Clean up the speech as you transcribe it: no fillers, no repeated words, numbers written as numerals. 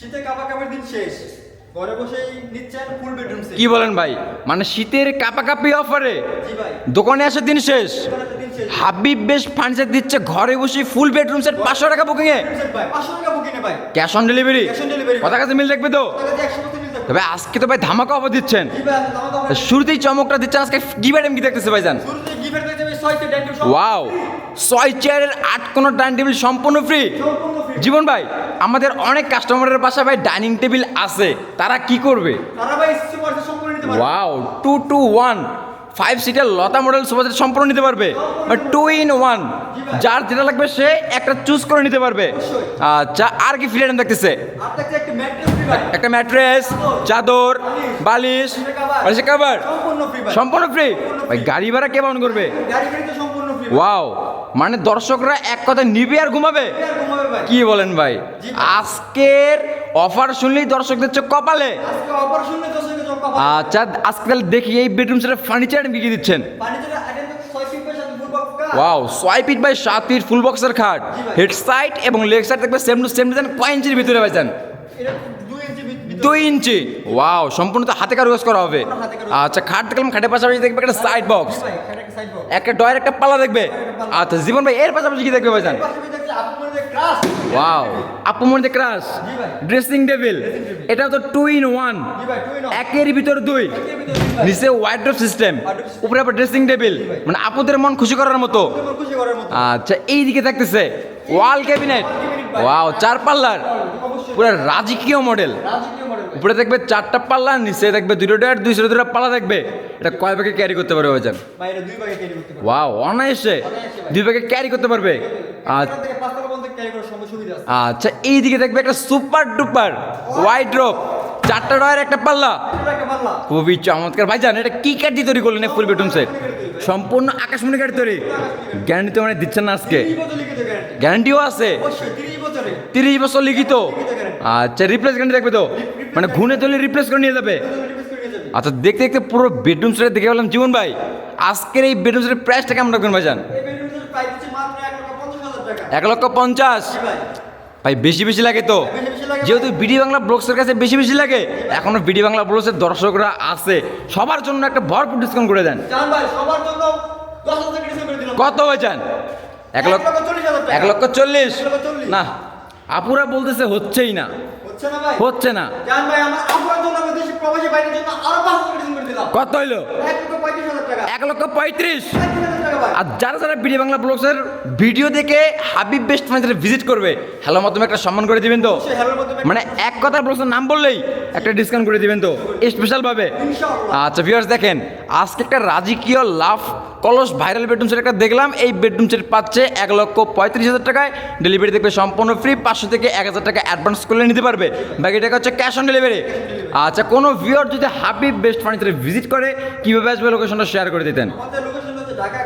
শীতে কাপাকাপির দিন শেষ, ঘরে বসেই নিচ্ছেন ফুল বেডরুম সেট। কি বলেন ভাই? মানে শীতের কাপাকাপি অফারে জি ভাই, দোকানে আসার দিন শেষ। দোকানে তো দিন শেষ। হাবিব বেস্ট ফার্নিচার দিচ্ছে ঘরে বসে ফুল বেডরুম সেট 500 টাকা বুকিং এ, বেডরুম সেট ভাই 500 টাকা বুকিং এ ভাই, cash on delivery. Cash on delivery. কথা কাছে মিল দেখবে তো? টাকা দিয়ে 100% মিল থাকবে। তবে আজকে তো ভাই ধামাকা অফার দিচ্ছেন। জি ভাই, দাম দাম। শুরুতেই চমকটা দিচ্ছেন আজকে। গিভ আইটেম কি দেখতেছে ভাইজান? শুরুতে গিফট পেয়ে যাবে 6 টা ডাইনিং টেবিল। ওয়াও, 6 চেয়ারের 8 কোণ ডাইনিং টেবিল সম্পূর্ণ ফ্রি। সম্পূর্ণ ফ্রি। জীবন ভাই, আমাদের অনেক কাস্টমারের বাসায় ভাই ডাইনিং টেবিল আছে, তারা কি করবে? তারা ভাই সুপার সম্পূর্ণ নিতে পারবে। Wow, 2 to 1 5 seater Lata model sofa set সম্পূর্ণ নিতে পারবে, বা 2 in 1, যার যেটা লাগবে সে একটা চুজ করে নিতে পারবে। আচ্ছা, আর কি ফ্রি আইটেম দেখতেছে? আর থাকছে একটা ম্যাট্রেস ফ্রি ভাই। একটা ম্যাট্রেস, চাদর, বালিশ, বালিশের কভার সম্পূর্ণ ফ্রি ভাই। সম্পূর্ণ ফ্রি। ভাই গাড়ি ভাড়া কে বহন করবে? গাড়ি গাড়িতে সম্পূর্ণ ফ্রি। ওয়াও, মানে দর্শকরা এক কথা নিবে আর ঘুমাবে। আর ঘুমাবে ভাই। কি বলেন ভাই? আজকের অফার শুনলেই দর্শকদের চোখ কপালে। আজকে অফার শুনলে দর্শকের চোখ কপালে। আচ্ছা, আজকে তাহলে দেখি এই বেডরুম সেটের ফার্নিচার কি কি দিচ্ছেন। ফার্নিচারের আইটেম তো 6 ফিট বাই 7 ফুল বক্স কার। Wow, 6 feet by 7 feet full বক্সের খাট, ভাই। হেড সাইড এবং লেগ সাইড দেখবে সেম টু সেম ডিজাইন। কয় ইঞ্চির ভিতরে ভাইজান? এটা 2 ইঞ্চি ভিতরে। 2 ইঞ্চি। ওয়াও, সম্পূর্ণ তো হাতে কারুকাজ করা হবে। হাতে কারুকাজ। আচ্ছা, খাট দেখলাম, খাটের পাশাপাশি দেখবে একটা সাইড বক্স, ভাই এটা একটা সাইড বক্স। একটা ডয়ের একটা পাল্লা দেখবে। আচ্ছা জীবন ভাই, এর পাশাপাশি কি দেখবে ভাইজান? পাশে দেখছি আপু মনে ক্রাশ। ওয়াও, আপু মনে ক্রাশ, জি ভাই। ড্রেসিং টেবিল, এটা তো 2 in 1, জি ভাই 2 ইন 1। একের ভিতর 2। এর ভিতরে জি ভাই। নিচে ওয়ার্ড্রপ সিস্টেম, Wardrobe system। উপরে আবার ড্রেসিং টেবিল, মানে আপুদের মন খুশি করার মতো। তোমার খুশি করার মতো। আচ্ছা, এই দিকে থাকতেছে ওয়াল ক্যাবিনেট। ওয়াও, 4 পাল্লার, অবশ্যই পুরো রাজকীয় মডেল। রাজকীয় মডেল ভাই। উপরে দেখবে 4টা পাল্লা, নিচে দেখবে 2টো ডয়ার, 2টা পাল্লা দেখবে। এটা কয় ব্যাগে ক্যারি করতে পারবে ভাইজান? ভাই এটা 2 ভাগে ক্যারি করতে পারবে। ওয়াও, অনায়াসে 2 ব্যাগে ক্যারি করতে পারবে। এখান থেকে 5 টাকা পর্যন্ত ক্যারি করার সুবিধা আছে। আচ্ছা, এই দিকে দেখবে একটা সুপার ডুপার ওয়াইড্রপ, 4টা ডয়ার, একটা পাল্লা, এটা একটা পাল্লা। খুবই চমৎকার। ভাইজান, এটা কি কাঠ দিয়ে তৈরি করলেন ফুল বেডরুম সেট? সম্পূর্ণ আকাশমণি কাঠ তৈরি। গ্যারান্টি তো মানে দিচ্ছেন না আজকে? 30 বছর লিখিত গ্যারান্টি। গ্যারান্টিও আছে অবশ্যই 30 বছরে 30 বছর লিখিত। আচ্ছা, রিপ্লেস গ্যারান্টি দেখবে তো? মানে ঘুনে চলে রিপ্লেস করে নিয়ে যাবে। রিপ্লেস করে নিয়ে যাবে। আচ্ছা, দেখতে দেখতে পুরো বেডরুম সেট দেখে বললাম জীবন ভাই, আজকের এই বেডরুম সেটের প্রাইসটা কেমন রাখবেন ভাইজান? এই বেডরুমের প্রাইস হচ্ছে মাত্র 1,50,000 টাকা। 1,50,000। জি ভাই। ভাই বেশি বেশি লাগে তো? বেশি বেশি লাগে যেহেতু বিডি বাংলা ব্লগসের কাছে বেশি বেশি লাগে, এখনো বিডি বাংলা ব্লগসের দর্শকরা আছে, সবার জন্য একটা ভরপুর ডিসকাউন্ট করে দেন। জান ভাই সবার জন্য 10,000 টাকা ডিসকাউন্ট করে দিলাম। কত ভাইজান? 1,40,000 টাকা। 1,40,000? 1,40,000 না, আপুরা বলতেছে হচ্ছেই না, হচ্ছে না ভাই? হচ্ছে না। জান ভাই আমার আপনার জন্য আমি দেশি প্রবাসী বাইরের জন্য আরো 5,000 টাকা ডিসকাউন্ট করে দিলাম। কত হইলো? 1,35,000 টাকা। 1,35,000। 1,35,000 টাকা ভাই। আর যারা যারা বিডি বাংলা ব্লগসের ভিডিও দেখে হাবিব বেস্ট ফার্নিচারে ভিজিট করবে, হ্যালো মাধ্যমে একটা সম্মান করে দিবেন তো? অবশ্যই হেলোর মধ্যে মানে এক কথা ব্লগসের নাম বললেই একটা ডিসকাউন্ট করে দিবেন তো স্পেশাল ভাবে? ইনশাআল্লাহ। আচ্ছা ভিউয়ার্স, দেখেন আজকে একটা রাজকীয় লাভ কলস ভাইরাল বেডরুম সেট একটা দেখলাম। এই বেডরুম সেট পাচ্ছে 1,35,000 টাকায়। ডেলিভারি দেখবে সম্পূর্ণ ফ্রি। 500 থেকে 1,000 টাকা অ্যাডভান্স করলে নিতে পারবে, বাকি টাকা হচ্ছে ক্যাশ অন ডেলিভারি। আচ্ছা, কোনো ভিউয়ার যদি হাবিব বেস্ট ফার্নিচারে ভিজিট করে, কীভাবে আসবে লোকেশনটা শেয়ার করে দিতেন? আমাদের লোকেশন হচ্ছে ঢাকা